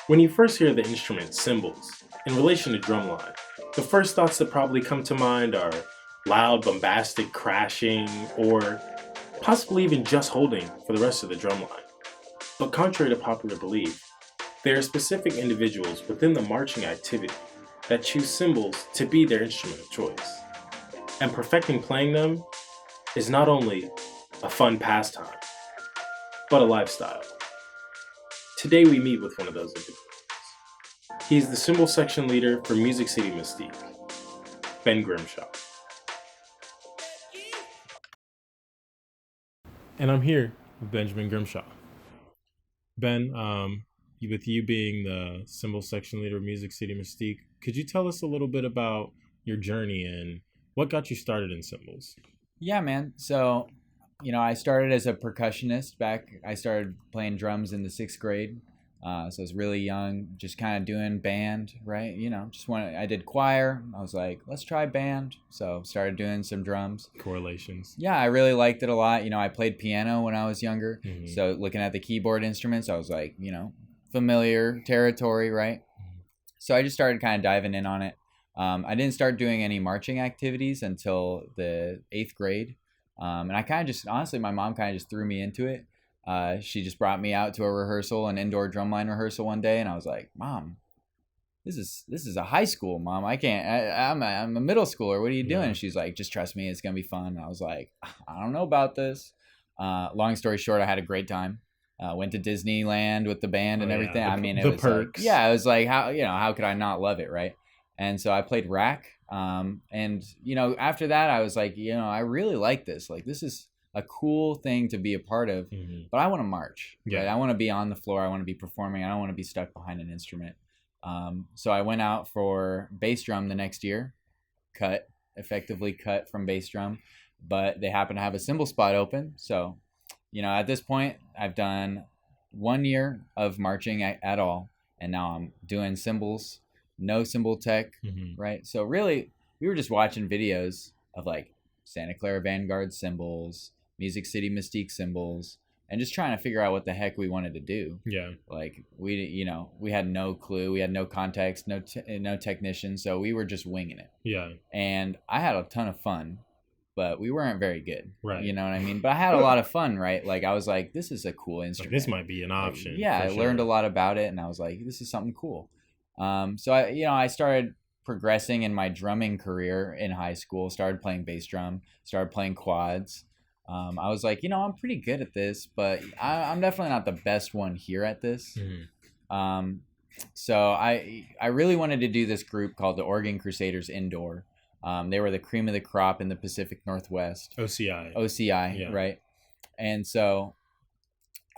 When you first hear the instrument cymbals in relation to drumline, the first thoughts that probably come to mind are loud, bombastic crashing, or possibly even just holding for the rest of the drumline. But contrary to popular belief, there are specific individuals within the marching activity that choose cymbals to be their instrument of choice. And perfecting playing them is not only a fun pastime, but a lifestyle. Today we meet with one of those individuals. He is the cymbal section leader for Music City Mystique, Ben Grimshaw. And I'm here with Benjamin Grimshaw. Ben, with you being the cymbal section leader of Music City Mystique, could you tell us a little bit about your journey and what got you started in cymbals? Yeah, man. So, I started as a percussionist I started playing drums in the 6th grade. So I was really young, just kind of doing band, right? I did choir. I was like, let's try band. So started doing some drums. Correlations. Yeah, I really liked it a lot. I played piano when I was younger. Mm-hmm. So looking at the keyboard instruments, I was like, familiar territory, right? So I just started kind of diving in on it. I didn't start doing any marching activities until the 8th grade. And I kind of just, honestly, my mom kind of just threw me into it. She just brought me out to a rehearsal, an indoor drumline rehearsal one day, and I was like, "Mom, this is a high school, Mom. I can't. I'm a middle schooler. What are you doing?" Yeah. And she's like, "Just trust me, it's gonna be fun." And I was like, "I don't know about this." Long story short, I had a great time. Went to Disneyland with the band and everything. Yeah. It the was perks. like, it was like how could I not love it, right? And so I played rack. And after that, I was like, I really like this. Like, this is a cool thing to be a part of, but I want to march. Yeah. Right? I want to be on the floor. I want to be performing. I don't want to be stuck behind an instrument. So I went out for bass drum the next year, effectively cut from bass drum, but they happened to have a cymbal spot open. So, at this point, I've done 1 year of marching at all, and now I'm doing cymbals, no cymbal tech, right? So really, we were just watching videos of like Santa Clara Vanguard cymbals, Music City Mystique cymbals, and just trying to figure out what the heck we wanted to do. Yeah. Like we had no clue, we had no context, no technician, so we were just winging it. Yeah. And I had a ton of fun, but we weren't very good. Right. You know what I mean? But I had a lot of fun, right? Like I was like, this is a cool instrument. Like, this might be an option. I learned a lot about it, and I was like, this is something cool. So I started progressing in my drumming career in high school, started playing bass drum, started playing quads. I was like, I'm pretty good at this, but I'm definitely not the best one here at this. So I really wanted to do this group called the Oregon Crusaders Indoor. They were the cream of the crop in the Pacific Northwest. OCI, yeah. Right? And so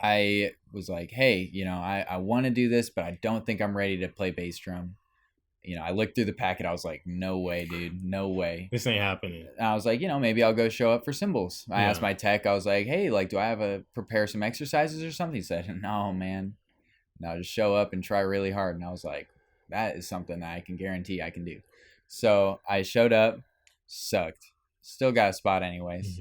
I was like, hey, I want to do this, but I don't think I'm ready to play bass drum. I looked through the packet. I was like, no way, dude. No way. This ain't happening. And I was like, maybe I'll go show up for cymbals. I asked my tech. I was like, hey, like, do I have to prepare some exercises or something? He said, no, man. No, just show up and try really hard. And I was like, that is something that I can guarantee I can do. So I showed up, sucked. Still got a spot anyways.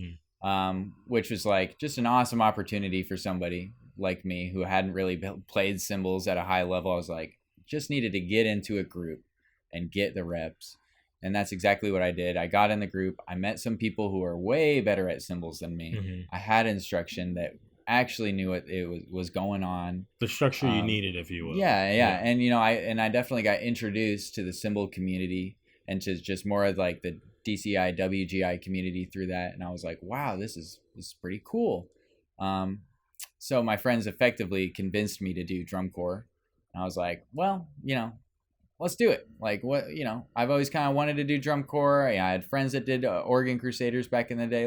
Which was like just an awesome opportunity for somebody like me who hadn't really played cymbals at a high level. I was like, just needed to get into a group and get the reps. And that's exactly what I did. I got in the group. I met some people who are way better at cymbals than me. I had instruction that actually knew what it was going on. The structure you needed, if you will. Yeah. And I definitely got introduced to the cymbal community and to just more of like the DCI, WGI community through that. And I was like, wow, this is pretty cool. So my friends effectively convinced me to do drum corps. And I was like, well, let's do it. Like, what, I've always kind of wanted to do drum corps. I had friends that did Oregon Crusaders back in the day.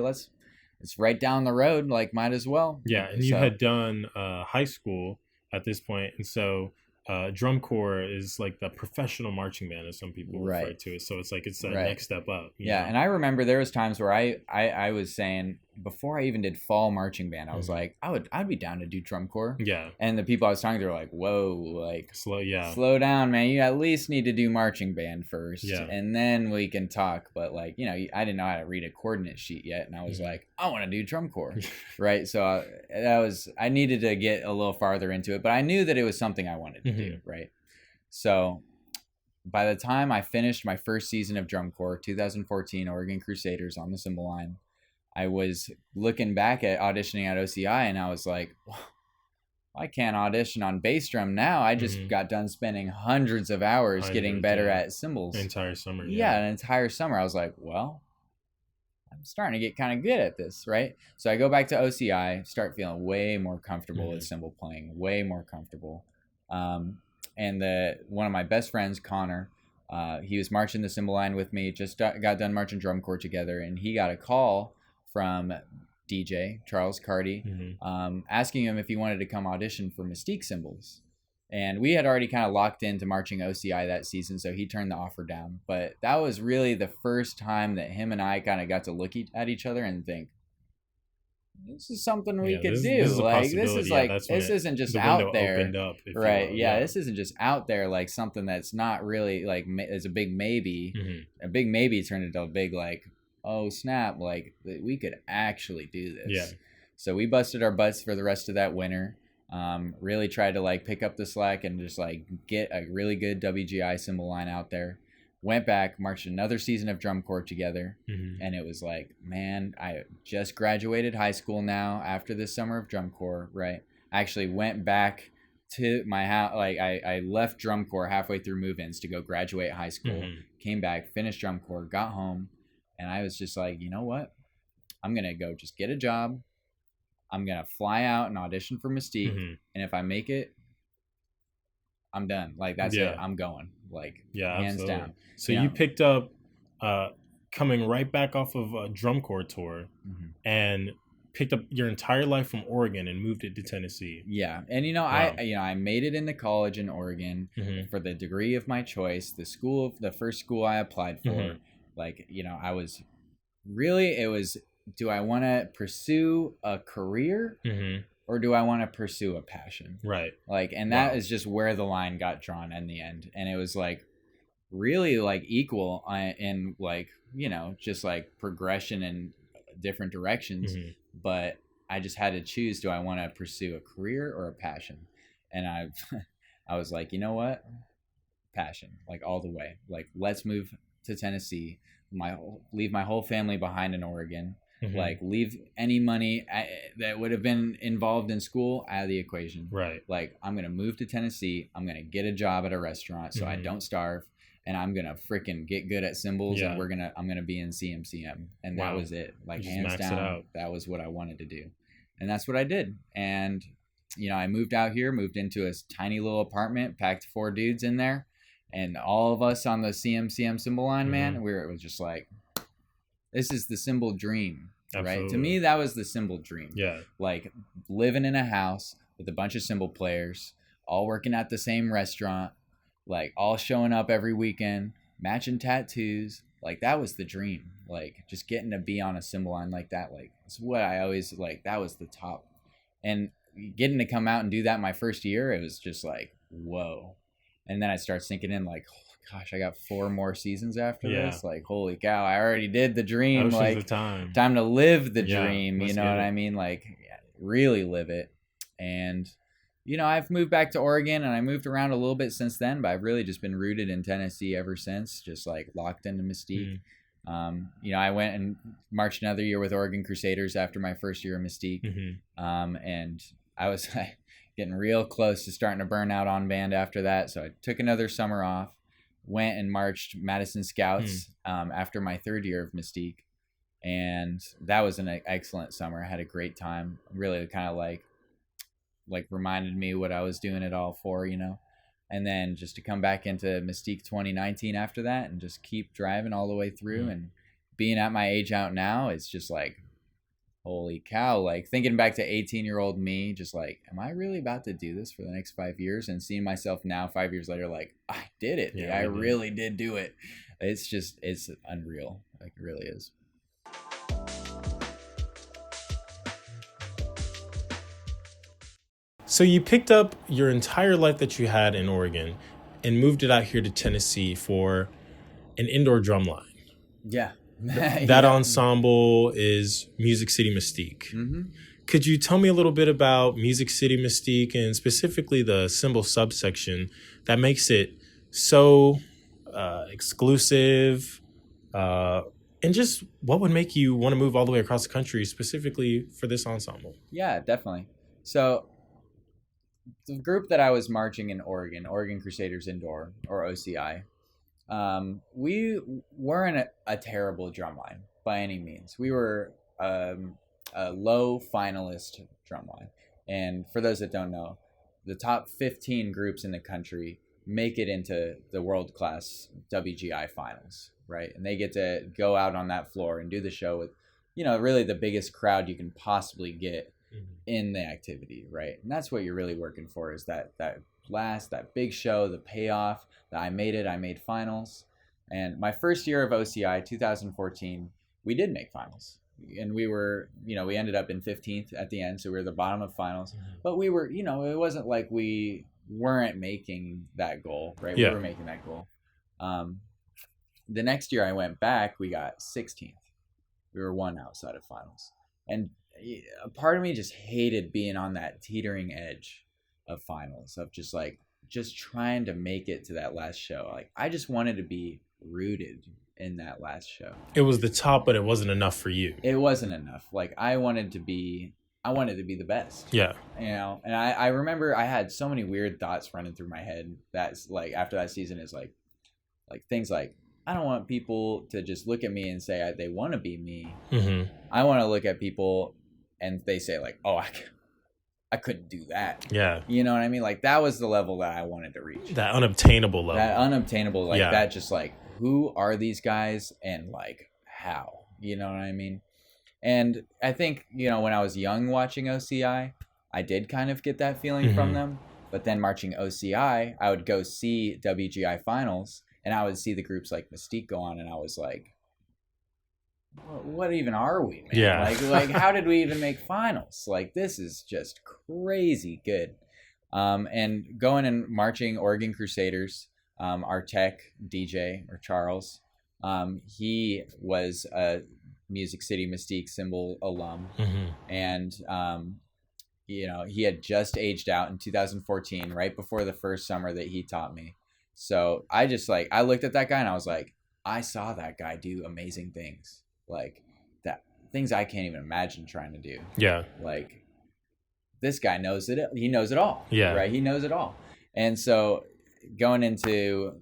It's right down the road. Like, might as well. Yeah. And you had done high school at this point. And so drum corps is like the professional marching band, as some people refer to it. So it's like, it's the next step up. And I remember there was times where I was saying, before I even did fall marching band, I was like, I'd be down to do drum corps. Yeah. And the people I was talking to were like, whoa, like slow down, man. You at least need to do marching band first, Yeah. and then we can talk. But like, you know, I didn't know how to read a coordinate sheet yet, and I was like, I want to do drum corps, right? So I needed to get a little farther into it, but I knew that it was something I wanted to do, right? So by the time I finished my first season of drum corps, 2014 Oregon Crusaders on the cymbal line, I was looking back at auditioning at OCI, and I was like, well, I can't audition on bass drum now. I just got done spending hundreds of hours getting better at cymbals. An entire summer. Yeah, an entire summer. I was like, well, I'm starting to get kind of good at this, right? So I go back to OCI, start feeling way more comfortable with cymbal playing, way more comfortable. And one of my best friends, Connor, he was marching the cymbal line with me, just got done marching drum corps together, and he got a call from DJ Charles Carty, asking him if he wanted to come audition for Mystique cymbals. And we had already kind of locked into marching OCI that season, so he turned the offer down. But that was really the first time that him and I kind of got to look at each other and think, this is something we could do. This isn't just out there, right? Yeah, this isn't just out there like something that's not really like is a big maybe. A big maybe turned into a big like, oh snap, like we could actually do this. Yeah. So we busted our butts for the rest of that winter. Really tried to like pick up the slack and just like get a really good WGI cymbal line out there. Went back, marched another season of drum corps together, and it was like, man, I just graduated high school now after this summer of drum corps, right? I actually went back to my house, like I left drum corps halfway through move-ins to go graduate high school, came back, finished drum corps, got home, and I was just like, you know what? I'm going to go just get a job. I'm going to fly out and audition for Mystique, and if I make it, I'm done. Like, that's it. I'm going. Like, hands down. So you picked up, coming right back off of a drum corps tour, and picked up your entire life from Oregon and moved it to Tennessee. Yeah, and I made it into college in Oregon for the degree of my choice. The first school I applied for, like, I was really, it was, do I want to pursue a career? Or do I want to pursue a passion? Right. Like, and that is just where the line got drawn in the end. And it was like really like equal in like, just like progression in different directions. But I just had to choose, do I want to pursue a career or a passion? And I was like, you know what? Passion, like all the way. Like, let's move to Tennessee, leave my whole family behind in Oregon. Like, leave any money that would have been involved in school out of the equation. Right. Like, I'm going to move to Tennessee. I'm going to get a job at a restaurant so I don't starve. And I'm going to freaking get good at cymbals. And I'm going to be in CMCM. And that was it. Like, hands down, that was what I wanted to do. And that's what I did. And, I moved out here, moved into a tiny little apartment, packed 4 dudes in there. And all of us on the CMCM cymbal line, man, it was just like, this is the cymbal dream, right? To me, that was the cymbal dream. Yeah. Like, living in a house with a bunch of cymbal players, all working at the same restaurant, like, all showing up every weekend, matching tattoos. Like, that was the dream. Like, just getting to be on a cymbal line like that, like, it's what I always, like, that was the top. And getting to come out and do that my first year, it was just like, whoa. And then I start sinking in, like, gosh, I got 4 more seasons after this. Like, holy cow, I already did the dream. Like, time to live the dream. You know what I mean? Like, really live it. And, I've moved back to Oregon and I moved around a little bit since then, but I've really just been rooted in Tennessee ever since, just like locked into Mystique. I went and marched another year with Oregon Crusaders after my first year of Mystique. And I was getting real close to starting to burn out on band after that. So I took another summer off. Went and marched Madison Scouts after my 3rd year of Mystique, and that was an excellent summer. I had a great time. Really kind of like reminded me what I was doing it all for, and then just to come back into Mystique 2019 after that and just keep driving all the way through. And being at my age out now, it's just like, holy cow, like thinking back to 18-year-old me, just like, am I really about to do this for the next 5 years? And seeing myself now 5 years later, like, I did it. Yeah, I really did do it. It's unreal. Like, it really is. So you picked up your entire life that you had in Oregon and moved it out here to Tennessee for an indoor drum line. Yeah. That ensemble is Music City Mystique. Mm-hmm. Could you tell me a little bit about Music City Mystique and specifically the CyMBAL subsection that makes it so exclusive, and just what would make you want to move all the way across the country specifically for this ensemble? Yeah, definitely. So the group that I was marching in Oregon Crusaders Indoor, or OCI, we weren't a terrible drum line by any means. We were a low finalist drum line. And for those that don't know, the top 15 groups in the country make it into the world-class WGI finals, right? And they get to go out on that floor and do the show with, really the biggest crowd you can possibly get in the activity, right? And that's what you're really working for, is that big show, the payoff, that I made finals. And my first year of OCI, 2014, we did make finals. And we were, we ended up in 15th at the end, so we were the bottom of finals. But we were, it wasn't like we weren't making that goal, right? Yeah. We were making that goal. The next year I went back, we got 16th. We were one outside of finals. And a part of me just hated being on that teetering edge of finals, of just trying to make it to that last show. Like, I just wanted to be rooted in that last show. It was the top, but it wasn't enough for you. It wasn't enough. Like, I wanted to be the best. Yeah. And I remember I had so many weird thoughts running through my head. That's like, after that season, is like things like, I don't want people to just look at me and say they want to be me. Mm-hmm. I want to look at people and they say like, oh, I couldn't do that. Yeah. You know what I mean? Like, that was the level that I wanted to reach. That unobtainable level. That just like, who are these guys and like how? You know what I mean? And I think, when I was young watching OCI, I did kind of get that feeling from them. But then marching OCI, I would go see WGI finals and I would see the groups like Mystique go on, and I was like, what even are we, man? Yeah. Like how did we even make finals? Like, this is just crazy good. And going and marching Oregon Crusaders, our tech DJ, or Charles, he was a Music City Mystique CyMBAL alum. And he had just aged out in 2014, right before the first summer that he taught me. So I just I looked at that guy and I was like, I saw that guy do amazing things, like that things I can't even imagine trying to do. Yeah. Like, this guy knows it. He knows it all. Yeah. Right. He knows it all. And so going into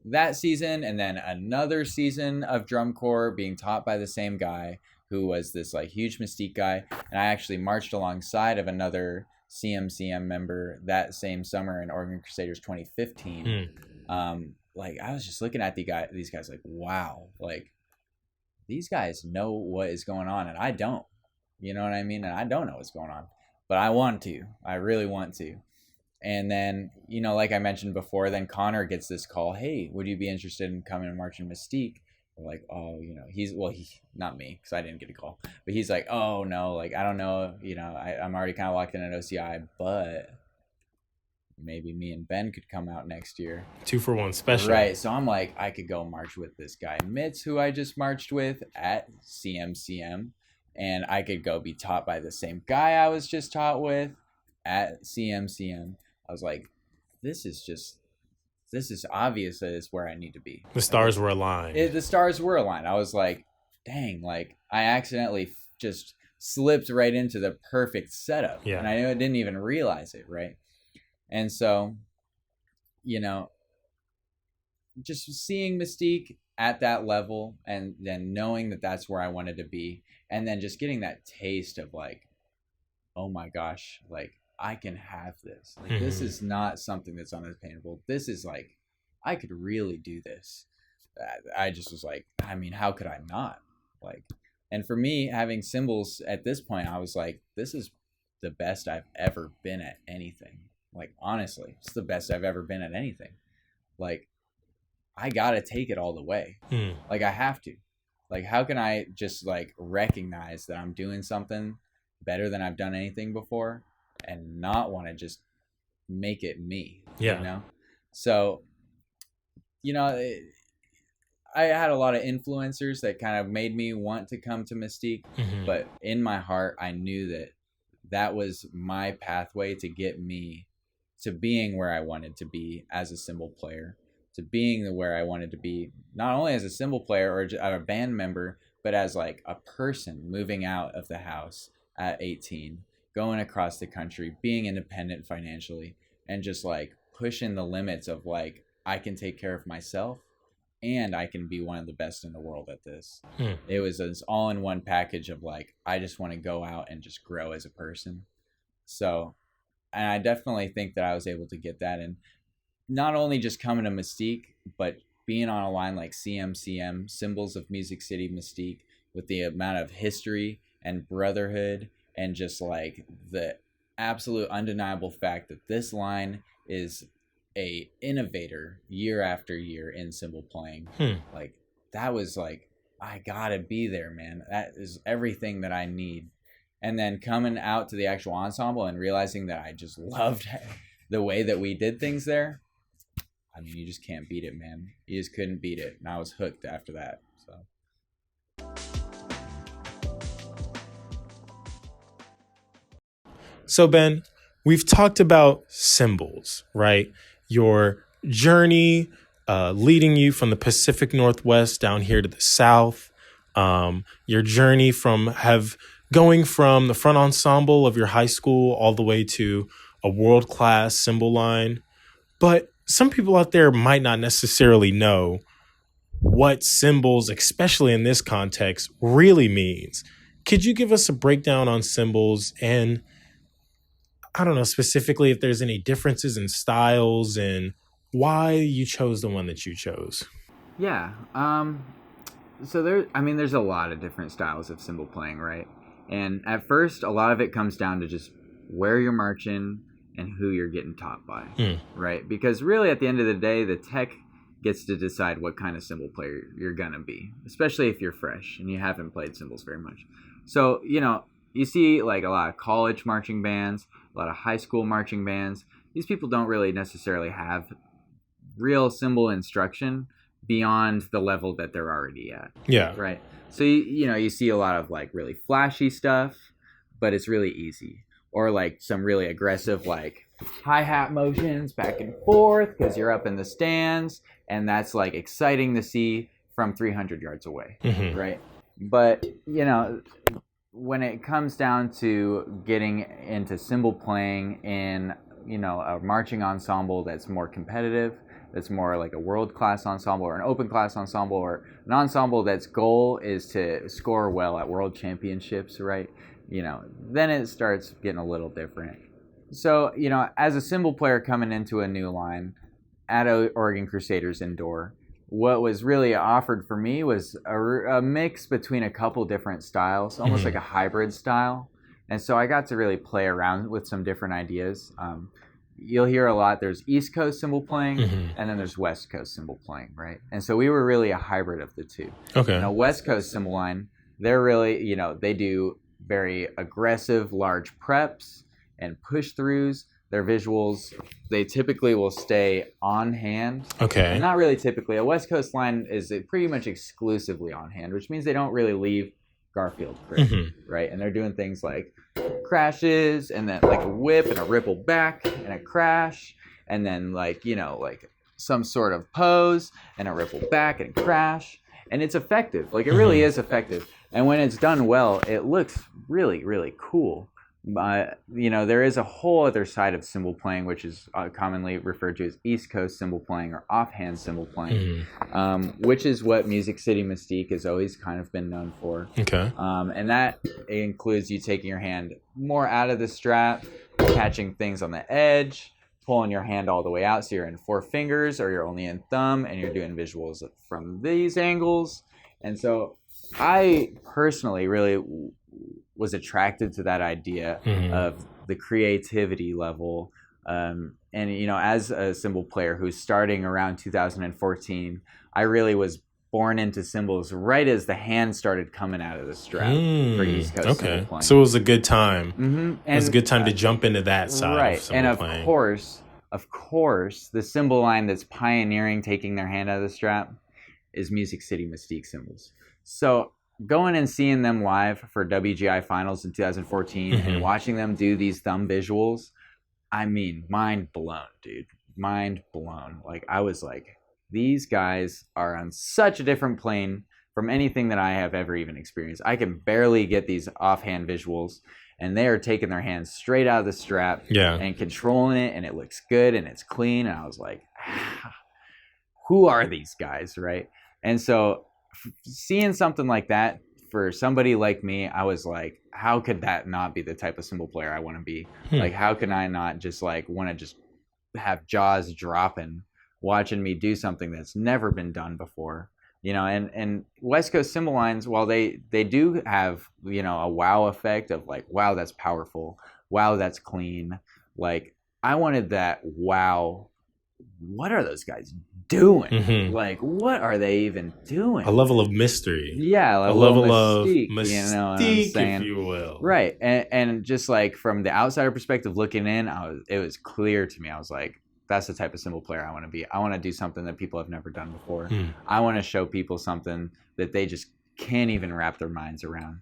that season and then another season of drum corps being taught by the same guy who was this like huge Mystique guy. And I actually marched alongside of another CMCM member that same summer in Oregon Crusaders 2015. I was just looking at these guys like, wow, like, these guys know what is going on and I don't. You know what I mean? And I don't know what's going on, but I want to. I really want to. And then, like I mentioned before, then Connor gets this call, hey, would you be interested in coming and marching Mystique? We're like, oh, he not me, because I didn't get a call, but he's like, oh no, like, I don't know, I'm already kind of locked in at OCI, but maybe me and Ben could come out next year. 2-for-1 special. Right. So I'm like, I could go march with this guy Mitz, who I just marched with at CMCM, and I could go be taught by the same guy I was just taught with at CMCM. I was like, this is obvious that it's where I need to be. The stars were aligned. The stars were aligned. I was like, dang, like, I accidentally just slipped right into the perfect setup. Yeah. And I didn't even realize it, right? And so, just seeing Mystique at that level and then knowing that that's where I wanted to be, and then just getting that taste of like, oh my gosh, like, I can have this. Like, this is not something that's unattainable. This is like, I could really do this. I just was like, I mean, how could I not? Like, and for me, having cymbals at this point, I was like, this is the best I've ever been at anything. Like, honestly, it's the best I've ever been at anything. Like, I gotta take it all the way. Like, I have to. Like, how can I just like recognize that I'm doing something better than I've done anything before, and not want to just make it me. Yeah. You know? So, you know, I had a lot of influencers that kind of made me want to come to Mystique, but in my heart, I knew that that was my pathway to get me to being where I wanted to be as a cymbal player, to being where I wanted to be, not only as a cymbal player or a band member, but as like a person moving out of the house at 18, going across the country, being independent financially, and just like pushing the limits of like, I can take care of myself and I can be one of the best in the world at this. It was this all-in-one package of like, I just want to go out and just grow as a person. So, and I definitely think that I was able to get that. And not only just coming to Mystique, but being on a line like CMCM, Symbols of Music City Mystique, with the amount of history and brotherhood and just like the absolute undeniable fact that this line is a innovator year after year in cymbal playing. Like that was like, I gotta be there, man. That is everything that I need. And then coming out to the actual ensemble and realizing that I just loved the way that we did things there. I mean, you just can't beat it, man. You just couldn't beat it. And I was hooked after that. So Ben, we've talked about cymbals, right? Your journey leading you from the Pacific Northwest down here to the South. Your journey from going from the front ensemble of your high school all the way to a world-class cymbal line. But some people out there might not necessarily know what cymbals, especially in this context, really means. Could you give us a breakdown on cymbals and I don't know specifically if there's any differences in styles and why you chose the one that you chose? Yeah. So there's a lot of different styles of cymbal playing, right? And at first, a lot of it comes down to just where you're marching and who you're getting taught by, right? Because really, at the end of the day, the tech gets to decide what kind of cymbal player you're gonna be, especially if you're fresh and you haven't played cymbals very much. So, you see like a lot of college marching bands, a lot of high school marching bands. These people don't really necessarily have real cymbal instruction beyond the level that they're already at. Yeah. Right. So, you see a lot of like really flashy stuff, but it's really easy. Or like some really aggressive like hi-hat motions back and forth because you're up in the stands. And that's like exciting to see from 300 yards away. Right. But, when it comes down to getting into cymbal playing in, a marching ensemble that's more competitive, that's more like a world-class ensemble or an open-class ensemble or an ensemble that's goal is to score well at world championships, right? Then it starts getting a little different. So, as a cymbal player coming into a new line at Oregon Crusaders Indoor, what was really offered for me was a mix between a couple different styles, almost like a hybrid style. And so I got to really play around with some different ideas. You'll hear a lot, there's East Coast cymbal playing, and then there's West Coast cymbal playing, right? And so we were really a hybrid of the two. Okay. West Coast cymbal line, they're really, they do very aggressive, large preps and push-throughs. Their visuals, they typically will stay on hand. Okay. And not really typically. A West Coast line is pretty much exclusively on hand, which means they don't really leave Garfield grip, right? And they're doing things like crashes and then like a whip and a ripple back and a crash and then like, like some sort of pose and a ripple back and crash. And it's effective. Like it really is effective. And when it's done well, it looks really, really cool. There is a whole other side of cymbal playing, which is commonly referred to as East Coast cymbal playing or offhand cymbal playing, which is what Music City Mystique has always kind of been known for. Okay. And that includes you taking your hand more out of the strap, catching things on the edge, pulling your hand all the way out so you're in 4 fingers or you're only in thumb and you're doing visuals from these angles. And so I personally really was attracted to that idea of the creativity level. And, as a cymbal player who's starting around 2014, I really was born into cymbals right as the hand started coming out of the strap for East Coast cymbal playing. So it was a good time. And it was a good time to jump into that side of cymbal playing. Of course, the cymbal line that's pioneering taking their hand out of the strap is Music City Mystique cymbals. So going and seeing them live for WGI Finals in 2014 and watching them do these thumb visuals, I mean, mind blown, dude. Mind blown. Like, I was like, these guys are on such a different plane from anything that I have ever even experienced. I can barely get these offhand visuals, and they are taking their hands straight out of the strap and controlling it, and it looks good, and it's clean. And I was like, who are these guys, right? And so seeing something like that for somebody like me, I was like, how could that not be the type of cymbal player I want to be? Like, how can I not just like want to just have jaws dropping watching me do something that's never been done before, you know? And West Coast cymbal lines, while they do have, you know, a wow effect of like, wow, that's powerful, wow, that's clean, like, I wanted that wow, what are those guys doing? Like, what are they even doing? A level of mystery. Yeah, a level mystique, of mystique, you know what I'm saying? If you will. Right, and just like from the outsider perspective looking in, it was clear to me. I was like, that's the type of cymbal player I want to be. I want to do something that people have never done before. I want to show people something that they just can't even wrap their minds around.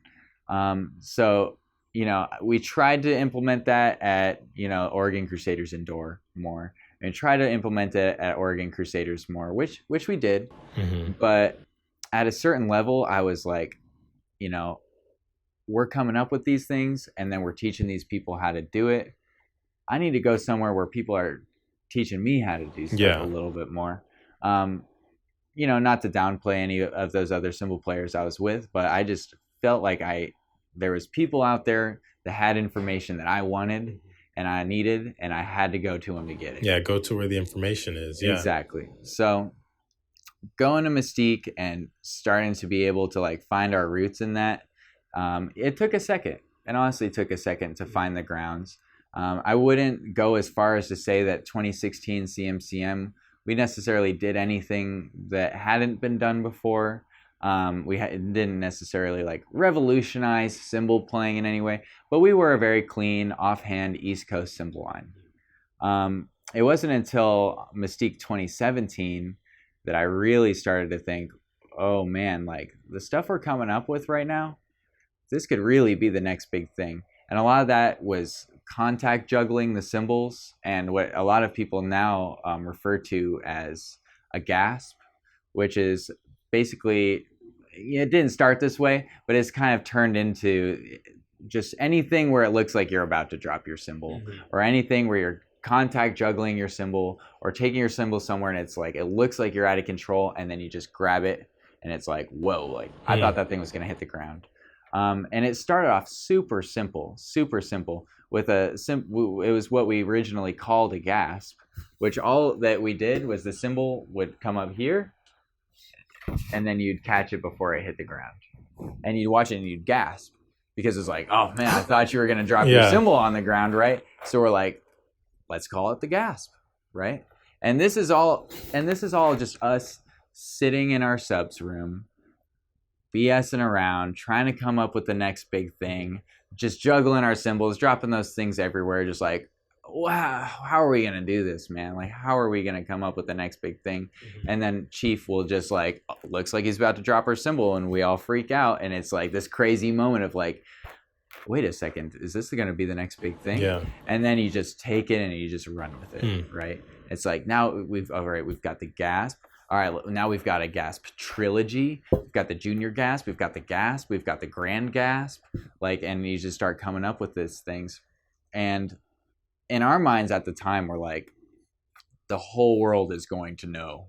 So, you know, we tried to implement that at, you know, Oregon Crusaders Indoor more, and try to implement it at Oregon Crusaders more, which we did. But at a certain level, I was like, you know, we're coming up with these things, and then we're teaching these people how to do it. I need to go somewhere where people are teaching me how to do stuff a little bit more. You know, not to downplay any of those other cymbal players I was with, but I just felt like there was people out there that had information that I wanted and I needed, and I had to go to them to get it. Yeah, go to where the information is. Yeah, exactly. So going to Mystique and starting to be able to like find our roots in that, it took a second. It honestly took a second to find the grounds. I wouldn't go as far as to say that 2016 CMCM, we necessarily did anything that hadn't been done before. We didn't necessarily like revolutionize cymbal playing in any way, but we were a very clean, offhand East Coast cymbal line. It wasn't until Mystique 2017 that I really started to think, oh man, like the stuff we're coming up with right now, this could really be the next big thing. And a lot of that was contact juggling the cymbals, and what a lot of people now refer to as a gasp, which is basically, it didn't start this way, but it's kind of turned into just anything where it looks like you're about to drop your cymbal, or anything where you're contact juggling your cymbal or taking your cymbal somewhere and it's like, it looks like you're out of control, and then you just grab it and it's like, whoa, like I thought that thing was going to hit the ground. And it started off super simple with it was what we originally called a gasp, which all that we did was the cymbal would come up here and then you'd catch it before it hit the ground, and you'd watch it and you'd gasp because it's like, oh man, I thought you were going to drop your cymbal on the ground, right? So we're like, let's call it the gasp, right? And this is all just us sitting in our subs room, BSing around, trying to come up with the next big thing, just juggling our cymbals, dropping those things everywhere, just like, wow, how are we going to do this, man? Like, how are we going to come up with the next big thing? And then Chief will just like, looks like he's about to drop our cymbal, and we all freak out, and it's like this crazy moment of like, wait a second, is this going to be the next big thing? Yeah. And then you just take it and you just run with it, right? It's like, now we've got the gasp. All right, now we've got a gasp trilogy. We've got the junior gasp, we've got the gasp, we've got the grand gasp, like, and you just start coming up with these things. And in our minds at the time, we're like, the whole world is going to know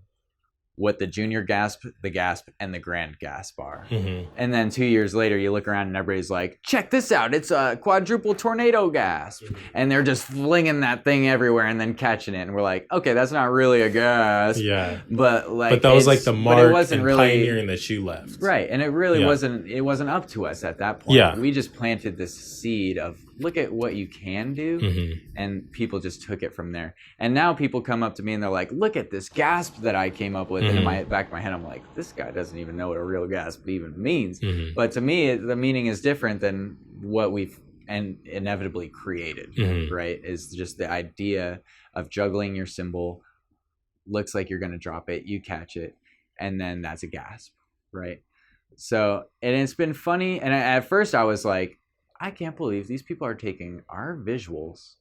what the junior gasp, the gasp, and the grand gasp are. And then 2 years later, you look around and everybody's like, check this out, it's a quadruple tornado gasp. And they're just flinging that thing everywhere and then catching it. And we're like, okay, that's not really a gasp. Yeah. But that was like the mark and really, pioneering that you left. Right. And it really wasn't up to us at that point. Yeah. We just planted this seed of look at what you can do. Mm-hmm. And people just took it from there. And now people come up to me and they're like, look at this gasp that I came up with. And in my back of my head, I'm like, this guy doesn't even know what a real gasp even means. But to me, the meaning is different than what we've inevitably created, right? Is just the idea of juggling your cymbal. Looks like you're going to drop it, you catch it, and then that's a gasp, right? So, and it's been funny. And at first I was like, I can't believe these people are taking our visuals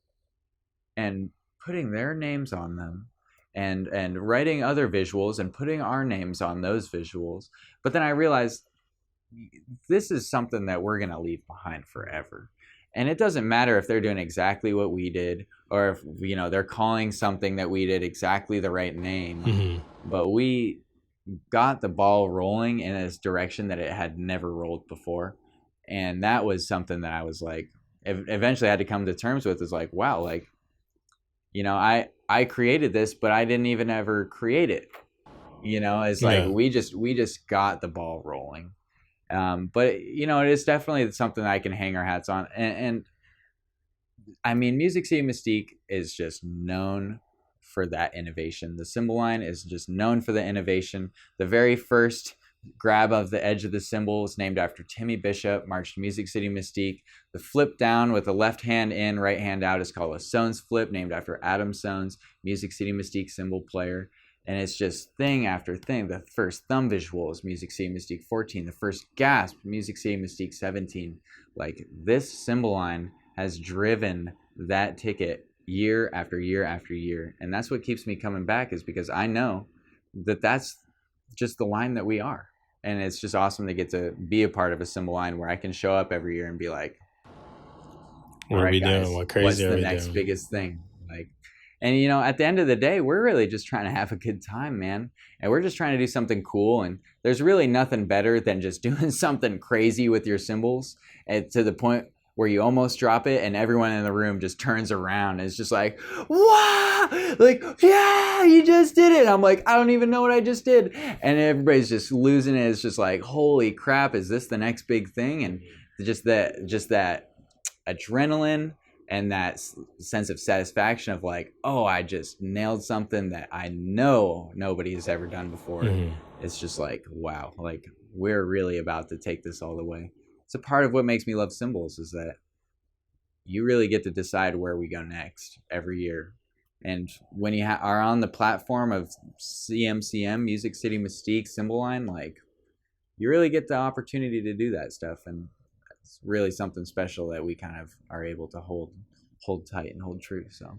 and putting their names on them and writing other visuals and putting our names on those visuals. But then I realized this is something that we're going to leave behind forever. And it doesn't matter if they're doing exactly what we did, or if, you know, they're calling something that we did exactly the right name, but we got the ball rolling in a direction that it had never rolled before. And that was something that I was like, eventually I had to come to terms with, is like, wow, like, you know, I created this, but I didn't even ever create it. You know, it's like, we just got the ball rolling. But you know, it is definitely something that I can hang our hats on. And I mean, Music City Mystique is just known for that innovation. The cymbal line is just known for the innovation. The very first grab of the edge of the cymbal is named after Timmy Bishop, marched Music City Mystique. The flip down with the left hand in, right hand out is called a Soanes flip, named after Adam Soanes, Music City Mystique cymbal player. And it's just thing after thing. The first thumb visual is Music City Mystique 14. The first gasp, Music City Mystique 17. Like, this cymbal line has driven that ticket year after year after year. And that's what keeps me coming back, is because I know that that's just the line that we are. And it's just awesome to get to be a part of a cymbal line where I can show up every year and be like, what are we doing? What crazy what's are the we next doing? biggest thing? Like, and you know, at the end of the day, we're really just trying to have a good time, man. And we're just trying to do something cool. And there's really nothing better than just doing something crazy with your cymbals, and to the point where you almost drop it and everyone in the room just turns around and it's just like, wow, like, yeah, you just did it. I'm like, I don't even know what I just did. And everybody's just losing it. It's just like, holy crap, is this the next big thing? And just that adrenaline and that sense of satisfaction of like, oh, I just nailed something that I know nobody has ever done before. It's just like, wow, like, we're really about to take this all the way. It's a part of what makes me love cymbals, is that you really get to decide where we go next every year. And when you are on the platform of CMCM, Music City Mystique cymbal line, like, you really get the opportunity to do that stuff. And it's really something special that we kind of are able to hold tight and hold true. So.